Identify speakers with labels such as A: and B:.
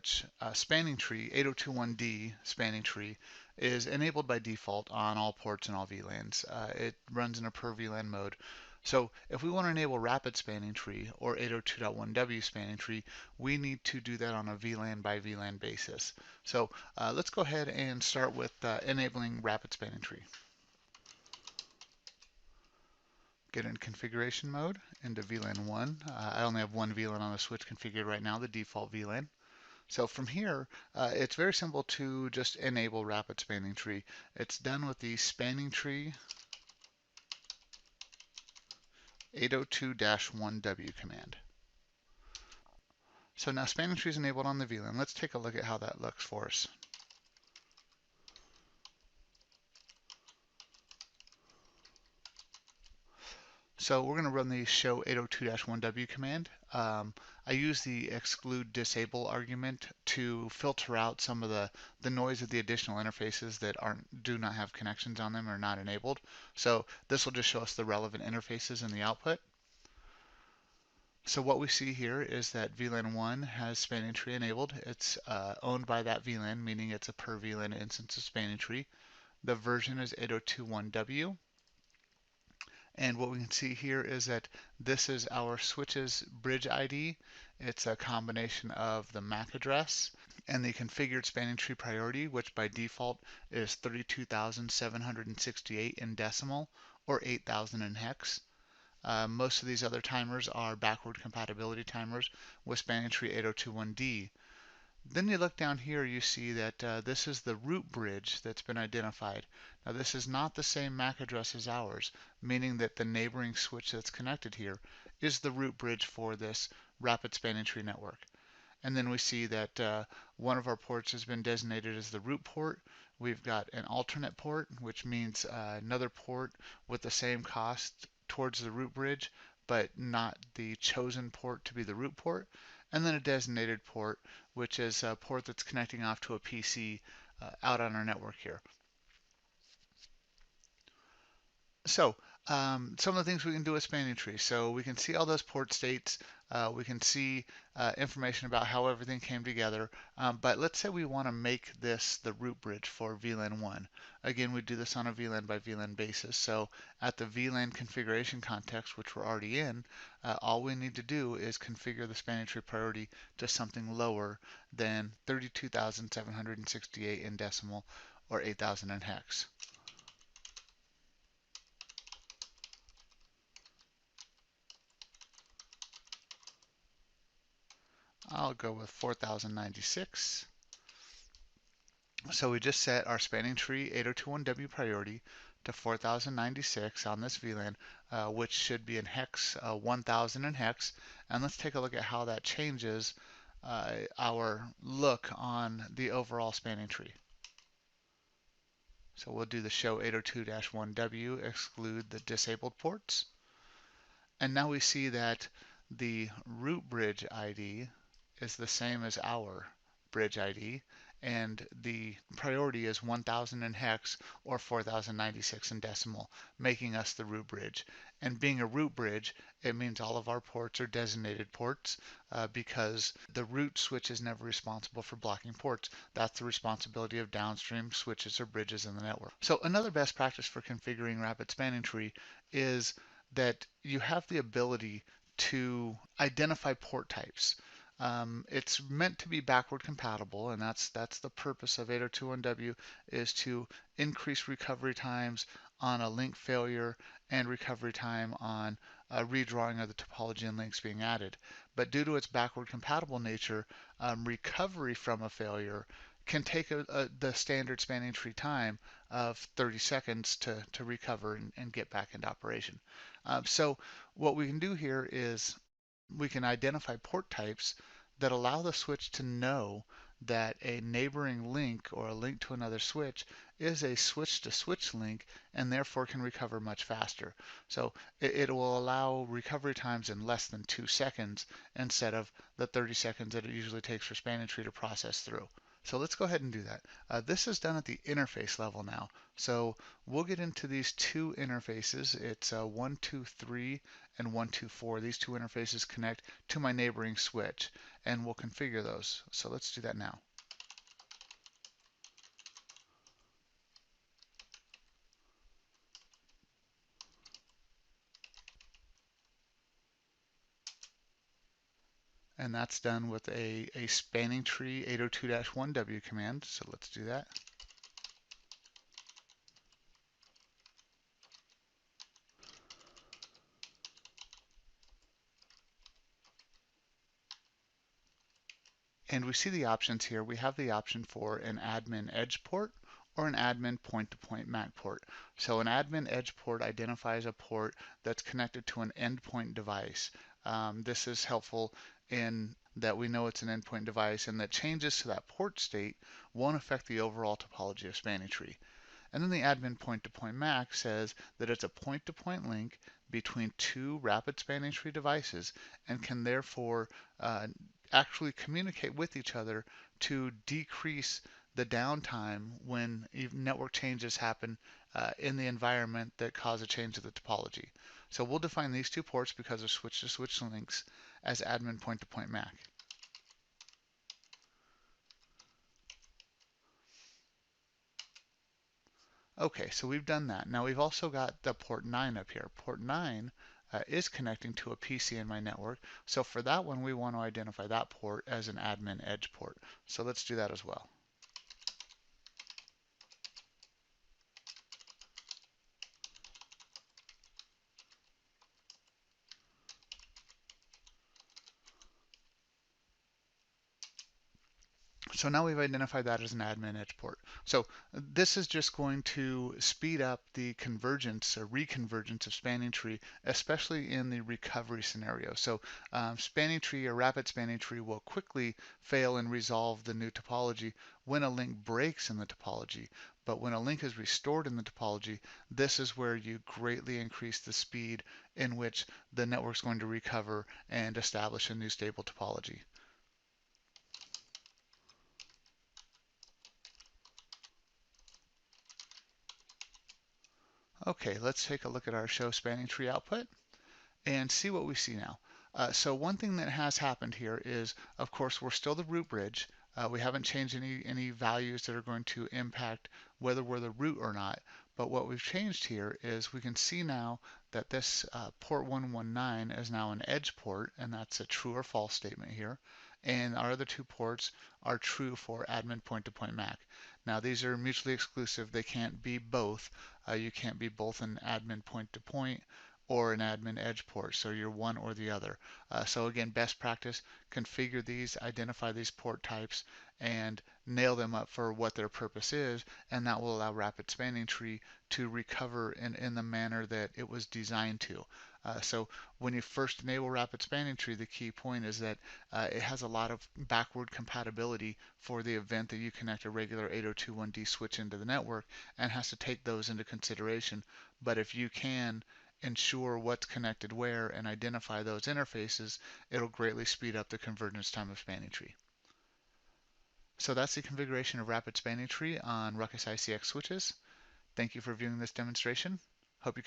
A: switch spanning tree, 802.1d spanning tree, is enabled by default on all ports and all VLANs. It runs in a per VLAN mode. So if we want to enable rapid spanning tree or 802.1w spanning tree, we need to do that on a VLAN by VLAN basis. So let's go ahead and start with enabling rapid spanning tree. Get in configuration mode into VLAN 1. I only have one VLAN on the switch configured right now, the default VLAN. So from here, it's very simple to just enable rapid spanning tree. It's done with the spanning tree 802-1w command. So now spanning tree is enabled on the VLAN. Let's take a look at how that looks for us. So we're going to run the show 802-1w command. I use the exclude disable argument to filter out some of the noise of the additional interfaces that do not have connections on them or not enabled. So this will just show us the relevant interfaces in the output. So what we see here is that VLAN 1 has spanning tree enabled. It's owned by that VLAN, meaning it's a per VLAN instance of spanning tree. The version is 802.1w. And what we can see here is that this is our switch's bridge ID. It's a combination of the MAC address and the configured spanning tree priority, which by default is 32,768 in decimal or 8,000 in hex. Most of these other timers are backward compatibility timers with spanning tree 802.1d. Then you look down here, you see that this is the root bridge that's been identified. Now this is not the same MAC address as ours, meaning that the neighboring switch that's connected here is the root bridge for this rapid spanning tree network. And then we see that one of our ports has been designated as the root port. We've got an alternate port, which means another port with the same cost towards the root bridge, but not the chosen port to be the root port. And then a designated port, which is a port that's connecting off to a PC out on our network here. So some of the things we can do with spanning tree. So we can see all those port states. We can see information about how everything came together. But let's say we want to make this the root bridge for VLAN 1. Again, we do this on a VLAN by VLAN basis. So at the VLAN configuration context, which we're already in, all we need to do is configure the spanning tree priority to something lower than 32,768 in decimal or 8,000 in hex. I'll go with 4096. So we just set our spanning tree 802.1w priority to 4096 on this VLAN, which should be in hex 1000 in hex. And let's take a look at how that changes our look on the overall spanning tree. So we'll do the show 802-1w, exclude the disabled ports. And now we see that the root bridge ID is the same as our bridge ID, and the priority is 1000 in hex or 4096 in decimal, making us the root bridge. And being a root bridge, it means all of our ports are designated ports because the root switch is never responsible for blocking ports. That's the responsibility of downstream switches or bridges in the network. So another best practice for configuring rapid spanning tree is that you have the ability to identify port types. It's meant to be backward compatible, and that's the purpose of 802.1w, is to increase recovery times on a link failure and recovery time on a redrawing of the topology and links being added. But due to its backward compatible nature, recovery from a failure can take the standard spanning tree time of 30 seconds to recover and get back into operation. So what we can do here is we can identify port types that allow the switch to know that a neighboring link or a link to another switch is a switch-to-switch link and therefore can recover much faster. So it will allow recovery times in less than 2 seconds instead of the 30 seconds that it usually takes for spanning tree to process through. So let's go ahead and do that. This is done at the interface level now. So we'll get into these two interfaces. It's 123 and 124. These two interfaces connect to my neighboring switch, and we'll configure those. So let's do that now. And that's done with a spanning tree 802-1W command. So let's do that. And we see the options here. We have the option for an admin edge port or an admin point-to-point MAC port. So an admin edge port identifies a port that's connected to an endpoint device. This is helpful in that we know it's an endpoint device, and that changes to that port state won't affect the overall topology of spanning tree. And then the admin point-to-point MAC says that it's a point-to-point link between two rapid spanning tree devices and can therefore actually communicate with each other to decrease the downtime when network changes happen in the environment that cause a change of the topology. So we'll define these two ports because of switch-to-switch links as admin point-to-point MAC. Okay, so we've done that. Now we've also got the port 9 up here. Port 9 is connecting to a PC in my network. So for that one, we want to identify that port as an admin edge port. So let's do that as well. So now we've identified that as an admin edge port. So this is just going to speed up the convergence or reconvergence of spanning tree, especially in the recovery scenario. So spanning tree or rapid spanning tree will quickly fail and resolve the new topology when a link breaks in the topology. But when a link is restored in the topology, this is where you greatly increase the speed in which the network's going to recover and establish a new stable topology. Okay, let's take a look at our show spanning tree output and see what we see now. So one thing that has happened here is, of course, we're still the root bridge. We haven't changed any values that are going to impact whether we're the root or not. But what we've changed here is we can see now that this port 119 is now an edge port, and that's a true or false statement here. And our other two ports are true for admin point-to-point MAC. Now these are mutually exclusive. They can't be both. You can't be both an admin point-to-point or an admin edge port, so you're one or the other. So again, best practice, configure these, identify these port types, and nail them up for what their purpose is, and that will allow rapid spanning tree to recover in the manner that it was designed to. So when you first enable rapid spanning tree, the key point is that it has a lot of backward compatibility for the event that you connect a regular 802.1d switch into the network, and has to take those into consideration. But if you can ensure what's connected where and identify those interfaces, it'll greatly speed up the convergence time of spanning tree. So that's the configuration of rapid spanning tree on Ruckus ICX switches. Thank you for viewing this demonstration. Hope you